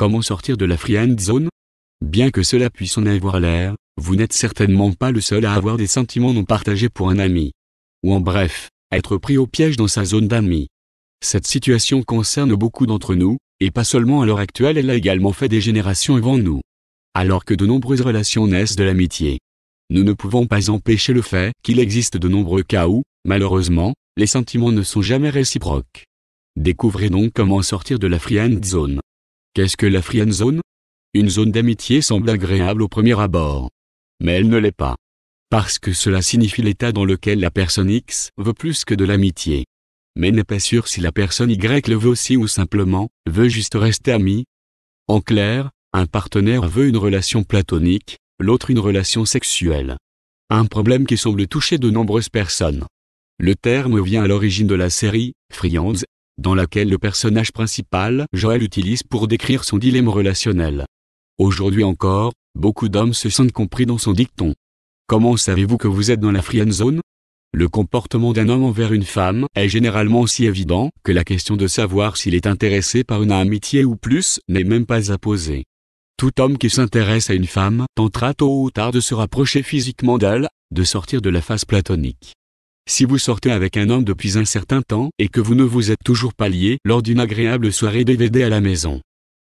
Comment sortir de la friend zone? Bien que cela puisse en avoir l'air, vous n'êtes certainement pas le seul à avoir des sentiments non partagés pour un ami. Ou en bref, être pris au piège dans sa zone d'amis. Cette situation concerne beaucoup d'entre nous, et pas seulement à l'heure actuelle, elle a également fait des générations avant nous. Alors que de nombreuses relations naissent de l'amitié. Nous ne pouvons pas empêcher le fait qu'il existe de nombreux cas où, malheureusement, les sentiments ne sont jamais réciproques. Découvrez donc comment sortir de la friend zone. Qu'est-ce que la friend zone? Une zone d'amitié semble agréable au premier abord. Mais elle ne l'est pas. Parce que cela signifie l'état dans lequel la personne X veut plus que de l'amitié. Mais n'est pas sûr si la personne Y le veut aussi ou simplement veut juste rester amie. En clair, un partenaire veut une relation platonique, l'autre une relation sexuelle. Un problème qui semble toucher de nombreuses personnes. Le terme vient à l'origine de la série « Friends », dans laquelle le personnage principal, Joel, utilise pour décrire son dilemme relationnel. Aujourd'hui encore, beaucoup d'hommes se sentent compris dans son dicton. Comment savez-vous que vous êtes dans la friend zone? Le comportement d'un homme envers une femme est généralement aussi évident que la question de savoir s'il est intéressé par une amitié ou plus n'est même pas à poser. Tout homme qui s'intéresse à une femme tentera tôt ou tard de se rapprocher physiquement d'elle, de sortir de la phase platonique. Si vous sortez avec un homme depuis un certain temps et que vous ne vous êtes toujours pas lié lors d'une agréable soirée DVD à la maison,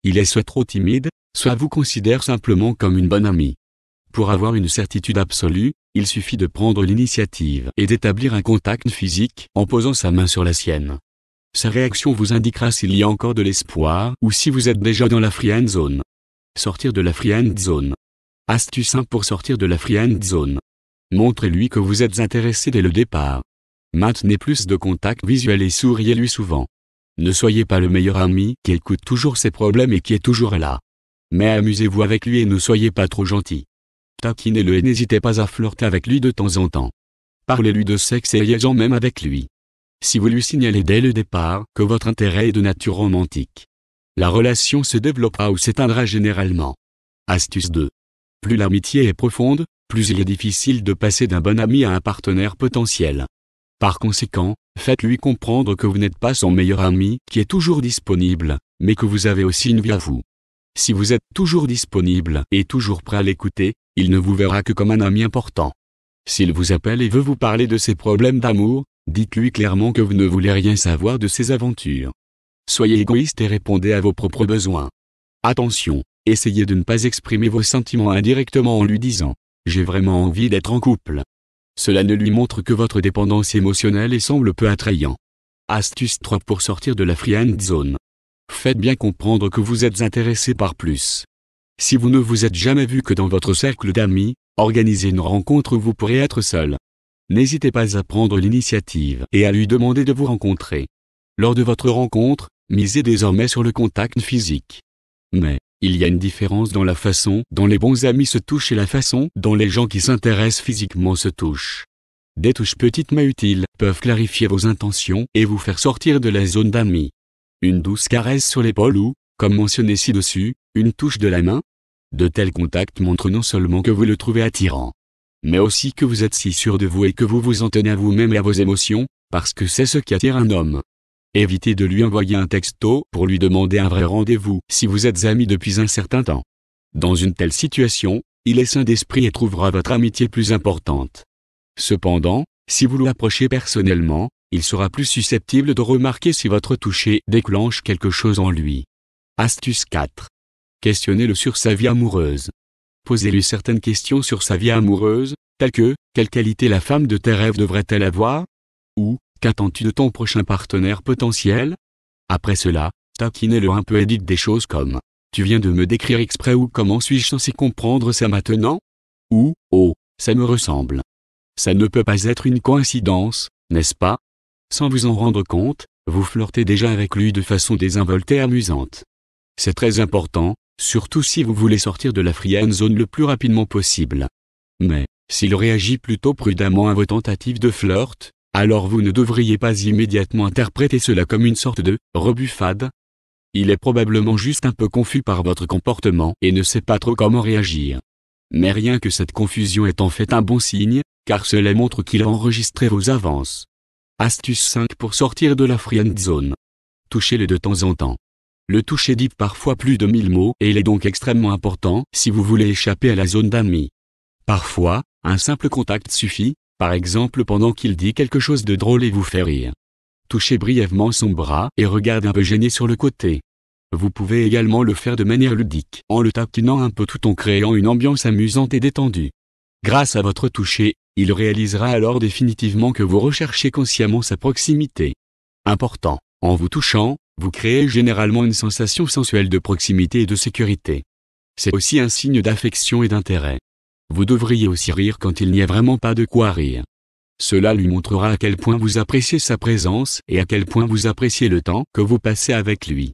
il est soit trop timide, soit vous considère simplement comme une bonne amie. Pour avoir une certitude absolue, il suffit de prendre l'initiative et d'établir un contact physique en posant sa main sur la sienne. Sa réaction vous indiquera s'il y a encore de l'espoir ou si vous êtes déjà dans la friend zone. Sortir de la friend zone. Astuce simple pour sortir de la friend zone. Montrez-lui que vous êtes intéressé dès le départ. Maintenez plus de contact visuel et souriez-lui souvent. Ne soyez pas le meilleur ami qui écoute toujours ses problèmes et qui est toujours là. Mais amusez-vous avec lui et ne soyez pas trop gentil. Taquinez-le et n'hésitez pas à flirter avec lui de temps en temps. Parlez-lui de sexe et ayez-en même avec lui. Si vous lui signalez dès le départ que votre intérêt est de nature romantique, la relation se développera ou s'éteindra généralement. Astuce 2. Plus l'amitié est profonde, plus il est difficile de passer d'un bon ami à un partenaire potentiel. Par conséquent, faites-lui comprendre que vous n'êtes pas son meilleur ami qui est toujours disponible, mais que vous avez aussi une vie à vous. Si vous êtes toujours disponible et toujours prêt à l'écouter, il ne vous verra que comme un ami important. S'il vous appelle et veut vous parler de ses problèmes d'amour, dites-lui clairement que vous ne voulez rien savoir de ses aventures. Soyez égoïste et répondez à vos propres besoins. Attention, essayez de ne pas exprimer vos sentiments indirectement en lui disant « J'ai vraiment envie d'être en couple ». Cela ne lui montre que votre dépendance émotionnelle et semble peu attrayant. Astuce 3 pour sortir de la friend zone. Faites bien comprendre que vous êtes intéressé par plus. Si vous ne vous êtes jamais vu que dans votre cercle d'amis, organisez une rencontre où vous pourrez être seul. N'hésitez pas à prendre l'initiative et à lui demander de vous rencontrer. Lors de votre rencontre, misez désormais sur le contact physique. Mais, il y a une différence dans la façon dont les bons amis se touchent et la façon dont les gens qui s'intéressent physiquement se touchent. Des touches petites mais utiles peuvent clarifier vos intentions et vous faire sortir de la zone d'amis. Une douce caresse sur l'épaule ou, comme mentionné ci-dessus, une touche de la main. De tels contacts montrent non seulement que vous le trouvez attirant, mais aussi que vous êtes si sûr de vous et que vous vous en tenez à vous-même et à vos émotions, parce que c'est ce qui attire un homme. Évitez de lui envoyer un texto pour lui demander un vrai rendez-vous si vous êtes amis depuis un certain temps. Dans une telle situation, il est sain d'esprit et trouvera votre amitié plus importante. Cependant, si vous l'approchez personnellement, il sera plus susceptible de remarquer si votre toucher déclenche quelque chose en lui. Astuce 4. Questionnez-le sur sa vie amoureuse. Posez-lui certaines questions sur sa vie amoureuse, telles que « Quelle qualité la femme de tes rêves devrait-elle avoir ?» ou « Qu'attends-tu de ton prochain partenaire potentiel ?» Après cela, taquinez-le un peu et dites des choses comme « Tu viens de me décrire exprès » ou « Comment suis-je censé comprendre ça maintenant ?» ou « Oh, ça me ressemble. » Ça ne peut pas être une coïncidence, n'est-ce pas? Sans vous en rendre compte, vous flirtez déjà avec lui de façon désinvoltée et amusante. C'est très important, surtout si vous voulez sortir de la friend zone le plus rapidement possible. Mais, s'il réagit plutôt prudemment à vos tentatives de flirt, alors vous ne devriez pas immédiatement interpréter cela comme une sorte de « rebuffade ». Il est probablement juste un peu confus par votre comportement et ne sait pas trop comment réagir. Mais rien que cette confusion est en fait un bon signe, car cela montre qu'il a enregistré vos avances. Astuce 5 pour sortir de la friend zone. Touchez-le de temps en temps. Le toucher dit parfois plus de 1000 mots et il est donc extrêmement important si vous voulez échapper à la zone d'amis. Parfois, un simple contact suffit, par exemple pendant qu'il dit quelque chose de drôle et vous fait rire. Touchez brièvement son bras et regardez un peu gêné sur le côté. Vous pouvez également le faire de manière ludique, en le taquinant un peu tout en créant une ambiance amusante et détendue. Grâce à votre toucher, il réalisera alors définitivement que vous recherchez consciemment sa proximité. Important, en vous touchant, vous créez généralement une sensation sensuelle de proximité et de sécurité. C'est aussi un signe d'affection et d'intérêt. Vous devriez aussi rire quand il n'y a vraiment pas de quoi rire. Cela lui montrera à quel point vous appréciez sa présence et à quel point vous appréciez le temps que vous passez avec lui.